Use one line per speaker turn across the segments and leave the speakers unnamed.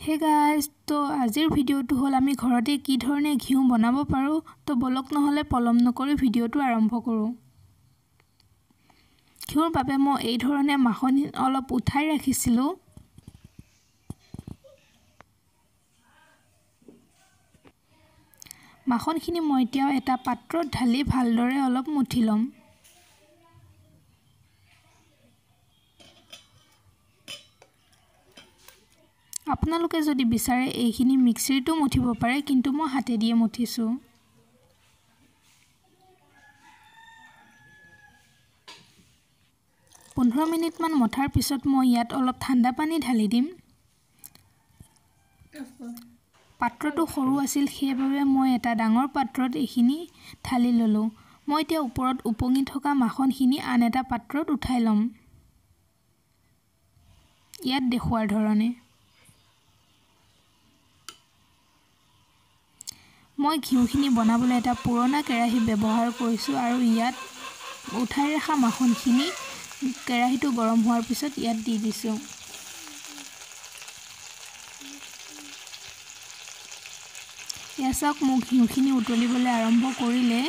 Hey guys, तो आजिर भिडिओটো हल आमी घरते की धरणे घिउ बनाब पारो। तो बलक নহলে पलम नकरि भिडिओটো आरम्भ करो। घिउर বাবে মই এই ধৰণে মাখন অলপ উঠাই ৰাখিছিলো। মাখনখিনি মই এতিয়া এটা পাত্ৰত ঢালি ভালদৰে অলপ মুঠি লম। আপোনালোকে যদি বিচাৰে এইখিনি মিক্সিটো মুঠিব পাৰে, কিন্তু মই হাতে দিয়ে মুঠিছো। 15 মিনিট মান মঠাৰ পিছত মই ইয়াত অলপ ঠাণ্ডা পানী ঢালি দিম। পাত্ৰটো সৰু আছিল, সেইবাবে মই এটা ডাঙৰ পাত্ৰত এইখিনি ঢালি ললো। মই এতিয়া ওপৰত উপঙি থকা মাখনখিনি আন এটা পাত্ৰত উঠাই লম। ইয়াত দেখুৱাৰ ধৰণে। মই ঘিউখিনি বনাবলৈ এটা পুৰণা কেৰাহী ব্যৱহাৰ কৰিছো আৰু ইয়াত উঠাই ৰখা মাখনখিনি কেৰাহীটো গৰম হোৱাৰ পিছত ইয়াত দি দিছো। ইয়াক মোক ঘিউখিনি উতলিবলৈ আৰম্ভ কৰিলে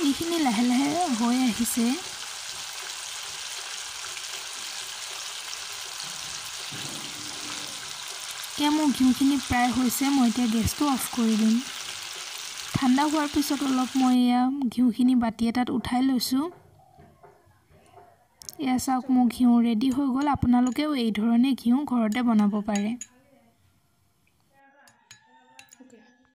এইখিনি লাহে লাহে হৈ আহিছে। এতিয়া মোৰ ঘিউখিনি প্ৰায় হৈছে, মই এতিয়া গেছটো অফ কৰি দিম। ঠাণ্ডা হোৱাৰ পিছত অলপ মই ঘিউখিনি বাটি এটাত উঠাই লৈছো। চাওক মোৰ ঘিউ ৰেডি হৈ গ'ল। আপোনালোকেও এই ধৰণে ঘিউ ঘৰতে বনাব পাৰে।